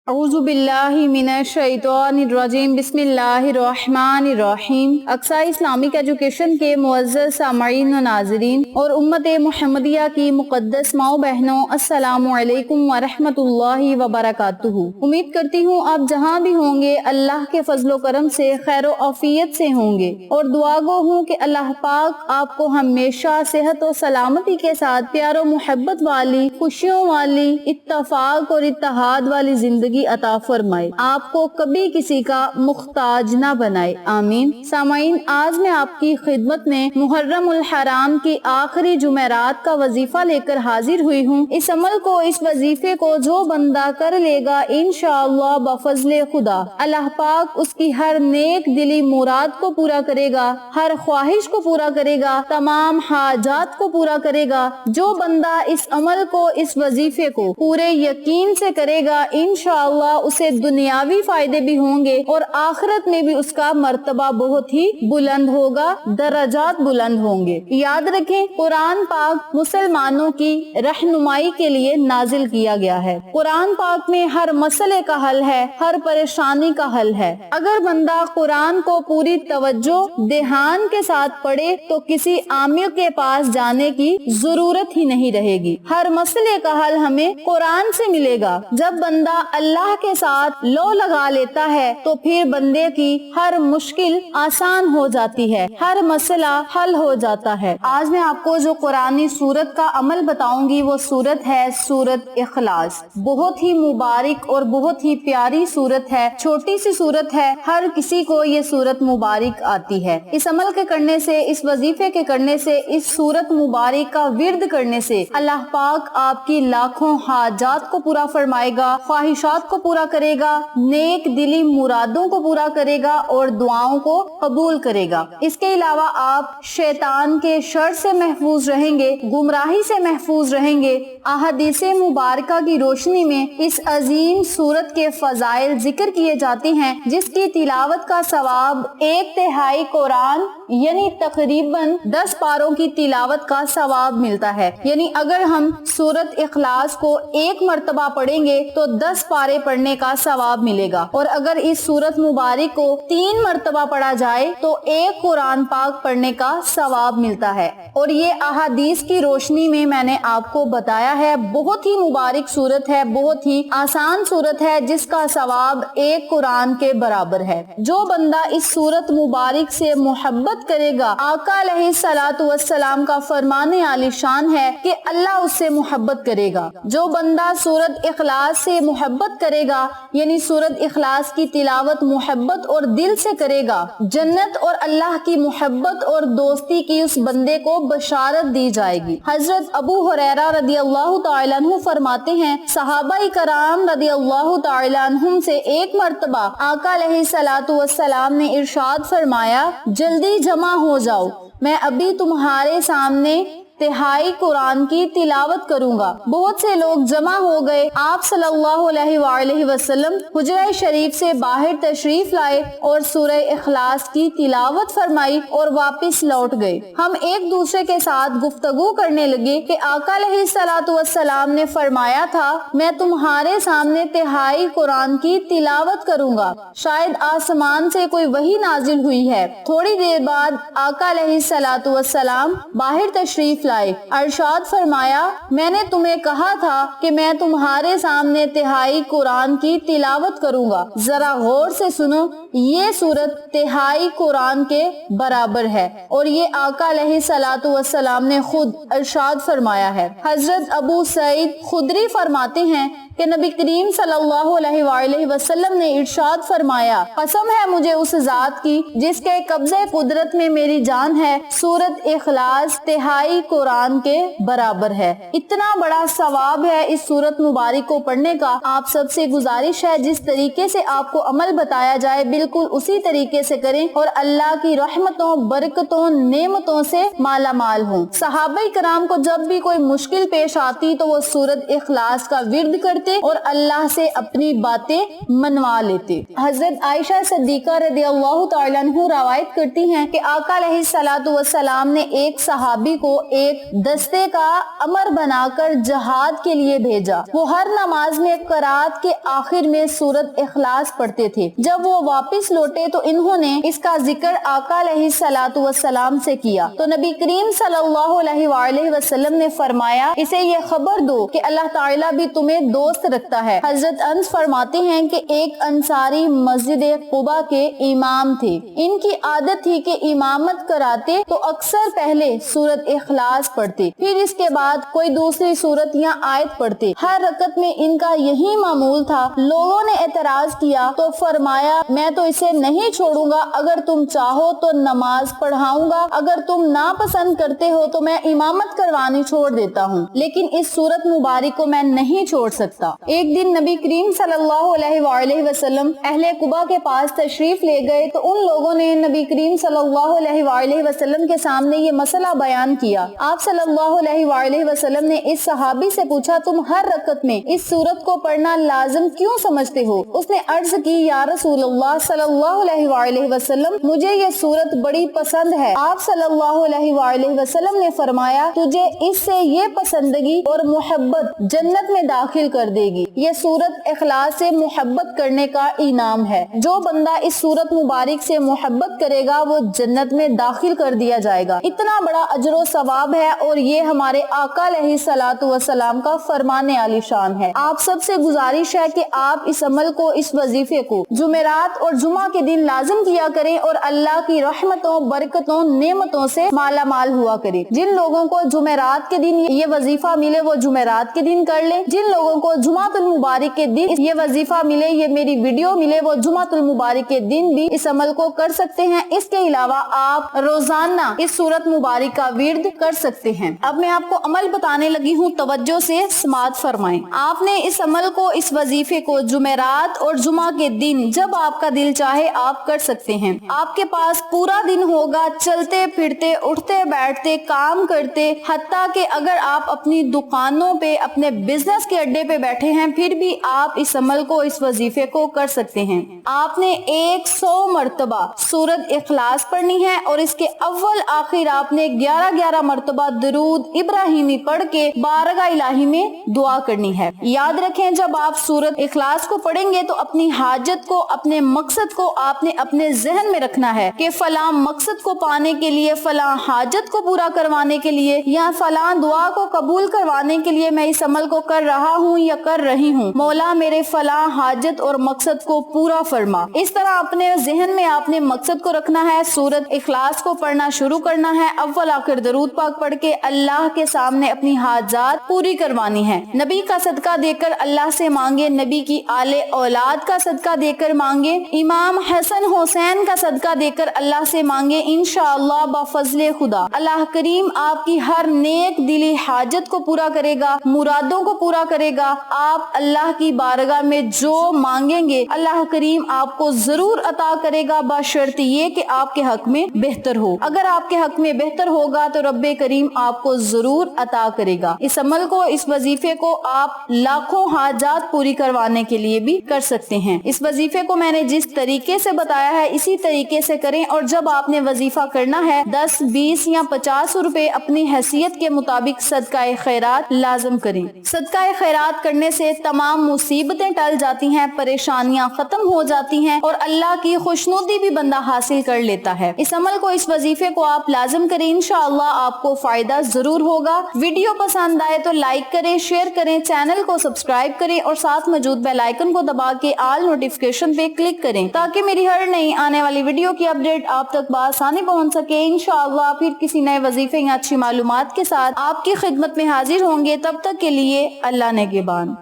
اعوذ باللہ من الشیطان الرجیم بسم اللہ الرحمن الرحیم۔ اقصی اسلامک ایجوکیشن کے معزز سامعین و ناظرین اور امت محمدیہ کی مقدس ماؤں بہنوں، السلام علیکم ورحمۃ اللہ وبرکاتہ۔ امید کرتی ہوں آپ جہاں بھی ہوں گے اللہ کے فضل و کرم سے خیر و عافیت سے ہوں گے، اور دعا گو ہوں کہ اللہ پاک آپ کو ہمیشہ صحت و سلامتی کے ساتھ پیار و محبت والی، خوشیوں والی، اتفاق اور اتحاد والی زندگی عطا فرمائے، آپ کو کبھی کسی کا محتاج نہ بنائے، آمین۔ سامعین، آج میں آپ کی خدمت میں محرم الحرام کی آخری جمعرات کا وظیفہ لے کر حاضر ہوئی ہوں۔ اس عمل کو، اس وظیفے کو جو بندہ کر لے گا انشاءاللہ بفضل خدا اللہ پاک اس کی ہر نیک دلی مراد کو پورا کرے گا، ہر خواہش کو پورا کرے گا، تمام حاجات کو پورا کرے گا۔ جو بندہ اس عمل کو، اس وظیفے کو پورے یقین سے کرے گا انشاءاللہ اسے دنیاوی فائدے بھی ہوں گے اور آخرت میں بھی اس کا مرتبہ بہت ہی بلند ہوگا، درجات بلند ہوں گے۔ یاد رکھیں، قرآن پاک مسلمانوں کی رہنمائی کے لیے نازل کیا گیا ہے۔ قرآن پاک میں ہر مسئلے کا حل ہے، ہر پریشانی کا حل ہے۔ اگر بندہ قرآن کو پوری توجہ دھیان کے ساتھ پڑھے تو کسی عامل کے پاس جانے کی ضرورت ہی نہیں رہے گی۔ ہر مسئلے کا حل ہمیں قرآن سے ملے گا۔ جب بندہ اللہ کے ساتھ لو لگا لیتا ہے تو پھر بندے کی ہر مشکل آسان ہو جاتی ہے، ہر مسئلہ حل ہو جاتا ہے۔ آج میں آپ کو جو قرآنی سورت کا عمل بتاؤں گی وہ سورت ہے سورت اخلاص۔ بہت ہی مبارک اور بہت ہی پیاری سورت ہے، چھوٹی سی سورت ہے، ہر کسی کو یہ سورت مبارک آتی ہے۔ اس عمل کے کرنے سے، اس وظیفے کے کرنے سے، اس سورت مبارک کا ورد کرنے سے اللہ پاک آپ کی لاکھوں حاجات کو پورا فرمائے گا، خواہشات کو پورا کرے گا، نیک دلی مرادوں کو پورا کرے گا اور دعاؤں کو قبول کرے گا۔ اس کے علاوہ آپ شیطان کے شر سے محفوظ رہیں گے، گمراہی سے محفوظ رہیں گے۔ احادیث مبارکہ کی روشنی میں اس عظیم سورت کے فضائل ذکر کیے جاتے ہیں، جس کی تلاوت کا ثواب 1/3 قرآن یعنی تقریباً 10 پاروں کی تلاوت کا ثواب ملتا ہے۔ یعنی اگر ہم سورت اخلاص کو 1 مرتبہ پڑھیں گے تو 10 پارے پڑھنے کا ثواب ملے گا، اور اگر اس سورت مبارک کو 3 مرتبہ پڑھا جائے تو 1 قرآن پاک پڑھنے کا ثواب ملتا ہے۔ اور یہ احادیث کی روشنی میں میں نے آپ کو بتایا ہے، بہت ہی مبارک سورت ہے، بہت ہی آسان سورت ہے، جس کا ثواب 1 قرآن کے برابر ہے۔ جو بندہ اس سورت مبارک سے محبت کرے گا، آقا علیہ الصلوۃ والسلام کا فرمان عالی شان ہے کہ اللہ اس سے محبت کرے گا۔ جو بندہ سورت اخلاص سے محبت کرے گا، یعنی سورت اخلاص کی تلاوت محبت اور دل سے کرے گا، جنت اور اللہ کی محبت اور دوستی کی اس بندے کو بشارت دی جائے گی۔ حضرت ابو ہریرہ رضی اللہ تعالیٰ عنہ فرماتے ہیں، صحابہ کرام رضی اللہ تعالیٰ عنہم سے ایک مرتبہ آقا علیہ الصلوۃ والسلام نے ارشاد فرمایا، جلدی جمع ہو جاؤ، میں ابھی تمہارے سامنے 1/3 قرآن کی تلاوت کروں گا۔ بہت سے لوگ جمع ہو گئے۔ آپ صلی اللہ علیہ وآلہ وسلم حجرہ شریف سے باہر تشریف لائے اور سورہ اخلاص کی تلاوت فرمائی اور واپس لوٹ گئے۔ ہم ایک دوسرے کے ساتھ گفتگو کرنے لگے کہ آقا علیہ الصلوۃ والسلام نے فرمایا تھا میں تمہارے سامنے 1/3 قرآن کی تلاوت کروں گا، شاید آسمان سے کوئی وحی نازل ہوئی ہے۔ تھوڑی دیر بعد آقا علیہ الصلوۃ والسلام باہر تشریف لائے، ارشاد فرمایا، میں نے تمہیں کہا تھا کہ میں تمہارے سامنے 1/3 قرآن کی تلاوت کروں گا۔ ذرا غور سے سنو، یہ سورت 1/3 قرآن کے برابر ہے، اور یہ آقا علیہ الصلوۃ والسلام نے خود ارشاد فرمایا ہے۔ حضرت ابو سعید خدری فرماتے ہیں کہ نبی کریم صلی اللہ علیہ وآلہ وسلم نے ارشاد فرمایا، قسم ہے مجھے اس ذات کی جس کے قبضے قدرت میں میری جان ہے، سورت اخلاص 1/3 قرآن کے برابر ہے۔ اتنا بڑا ثواب ہے اس سورت مبارک کو پڑھنے کا۔ آپ سب سے گزارش ہے جس طریقے سے آپ کو عمل بتایا جائے بالکل اسی طریقے سے کریں اور اللہ کی رحمتوں، برکتوں، نعمتوں سے مالا مال ہوں۔ صحابہ کرام کو جب بھی کوئی مشکل پیش آتی تو وہ سورت اخلاص کا ورد کرتے لیتے اور اللہ سے اپنی باتیں منوا لیتے۔ حضرت عائشہ صدیقہ رضی اللہ تعالیٰ عنہ روایت کرتی ہیں کہ آقا علیہ الصلوۃ والسلام نے ایک صحابی کو ایک دستے کا امر بنا کر جہاد کے لیے بھیجا۔ وہ ہر نماز میں قرات کے آخر میں سورۃ اخلاص پڑھتے تھے۔ جب وہ واپس لوٹے تو انہوں نے اس کا ذکر آقا علیہ الصلوۃ والسلام سے کیا تو نبی کریم صلی اللہ علیہ وآلہ وسلم نے فرمایا اسے یہ خبر دو کہ اللہ تعالیٰ بھی تمہیں دوست رکھتا ہے۔ حضرت انس فرماتے ہیں کہ ایک انصاری مسجد قباء کے امام تھے۔ ان کی عادت تھی کہ امامت کراتے تو اکثر پہلے سورۃ اخلاص پڑھتے، پھر اس کے بعد کوئی دوسری سورت یا آیت پڑھتے۔ ہر رکعت میں ان کا یہی معمول تھا۔ لوگوں نے اعتراض کیا تو فرمایا میں تو اسے نہیں چھوڑوں گا، اگر تم چاہو تو نماز پڑھاؤں گا، اگر تم ناپسند کرتے ہو تو میں امامت کروانی چھوڑ دیتا ہوں، لیکن اس سورت مبارک کو میں نہیں چھوڑ سکتا۔ ایک دن نبی کریم صلی اللہ علیہ وآلہ وسلم اہل قباء کے پاس تشریف لے گئے تو ان لوگوں نے نبی کریم صلی اللہ علیہ وآلہ وسلم کے سامنے یہ مسئلہ بیان کیا۔ آپ صلی اللہ علیہ وآلہ وسلم نے اس صحابی سے پوچھا تم ہر رکعت میں اس سورت کو پڑھنا لازم کیوں سمجھتے ہو؟ اس نے عرض کی یا رسول اللہ صلی اللہ علیہ وآلہ وسلم مجھے یہ سورت بڑی پسند ہے۔ آپ صلی اللہ علیہ وآلہ وسلم نے فرمایا تجھے اس سے یہ پسندگی اور محبت جنت میں داخل کر دے گی۔ یہ سورت اخلاص سے محبت کرنے کا انعام ہے۔ جو بندہ اس سورت مبارک سے محبت کرے گا وہ جنت میں داخل کر دیا جائے گا۔ اتنا بڑا اجر و ثواب ہے اور یہ ہمارے آقا علیہ الصلوۃ والسلام کا فرمان عالی شان ہے۔ آپ سب سے گزارش ہے کہ آپ اس عمل کو، اس وظیفے کو جمعرات اور جمعہ کے دن لازم کیا کریں اور اللہ کی رحمتوں، برکتوں، نعمتوں سے مالا مال ہوا کریں۔ جن لوگوں کو جمعرات کے دن یہ وظیفہ ملے وہ جمعرات کے دن کر لیں، جن لوگوں کو جمعۃ المبارک کے دن یہ وظیفہ ملے، یہ میری ویڈیو ملے، وہ جمعۃ المبارک کے دن بھی اس عمل کو کر سکتے ہیں۔ اس کے علاوہ آپ روزانہ اس سورت مبارک کا ورد کر سکتے ہیں۔ اب میں آپ کو عمل بتانے لگی ہوں، توجہ سے سماعت فرمائیں۔ آپ نے اس عمل کو، اس وظیفے کو جمعرات اور جمعہ کے دن جب آپ کا دل چاہے آپ کر سکتے ہیں۔ آپ کے پاس پورا دن ہوگا چلتے پھرتے، اٹھتے بیٹھتے، کام کرتے، حتیٰ کہ اگر آپ اپنی دکانوں پہ، اپنے بزنس کے اڈے پہ بیٹھے ہیں پھر بھی آپ اس عمل کو، اس وظیفے کو کر سکتے ہیں۔ آپ نے 100 مرتبہ سورت اخلاص پڑھنی ہے اور اس کے اول آخر آپ نے 11 مرتبہ درود ابراہیمی پڑھ کے بارگاہ الہی میں دعا کرنی ہے۔ یاد رکھیں جب آپ سورت اخلاص کو پڑھیں گے تو اپنی حاجت کو، اپنے مقصد کو آپ نے اپنے ذہن میں رکھنا ہے کہ فلاں مقصد کو پانے کے لیے، فلاں حاجت کو پورا کروانے کے لیے یا فلاں دعا کو قبول کروانے کے لیے میں اس عمل کو کر رہا ہوں یا کر رہی ہوں، مولا میرے فلاں حاجت اور مقصد کو پورا فرما۔ اس طرح اپنے ذہن میں آپ نے مقصد کو رکھنا ہے، سورت اخلاص کو پڑھنا شروع کرنا ہے، اول آخر درود پاک پڑھ کے اللہ کے سامنے اپنی حاجات پوری کروانی ہے۔ نبی کا صدقہ دے کر اللہ سے مانگے، نبی کی آل اولاد کا صدقہ دے کر مانگے، امام حسن حسین کا صدقہ دے کر اللہ سے مانگے، انشاءاللہ بفضل خدا اللہ کریم آپ کی ہر نیک دلی حاجت کو پورا کرے گا، مرادوں کو پورا کرے گا۔ آپ اللہ کی بارگاہ میں جو مانگیں گے اللہ کریم آپ کو ضرور عطا کرے گا، بشرط یہ کہ آپ کے حق میں بہتر ہو۔ اگر آپ کے حق میں بہتر ہوگا تو رب کریم آپ کو ضرور عطا کرے گا۔ اس عمل کو، اس وظیفے کو آپ لاکھوں حاجات پوری کروانے کے لیے بھی کر سکتے ہیں۔ اس وظیفے کو میں نے جس طریقے سے بتایا ہے اسی طریقے سے کریں، اور جب آپ نے وظیفہ کرنا ہے 10، 20 یا 50 روپے اپنی حیثیت کے مطابق صدقہ خیرات لازم کریں۔ صدقہ خیرات کرنے سے تمام مصیبتیں ٹل جاتی ہیں، پریشانیاں ختم ہو جاتی ہیں اور اللہ کی خوشنودی بھی بندہ حاصل کر لیتا ہے۔ اس عمل کو، اس وظیفے کو آپ لازم کریں، انشاءاللہ آپ کو فائدہ ضرور ہوگا۔ ویڈیو پسند آئے تو لائک کریں، شیئر کریں، چینل کو سبسکرائب کریں اور ساتھ موجود بیل آئیکن کو دبا کے آل نوٹیفیکیشن پہ کلک کریں تاکہ میری ہر نئی آنے والی ویڈیو کی اپڈیٹ آپ تک بآسانی پہنچ سکے۔ انشاءاللہ پھر کسی نئے وظیفے یا اچھی معلومات کے ساتھ آپ کی خدمت میں حاضر ہوں گے۔ تب تک کے لیے اللہ نگہبان۔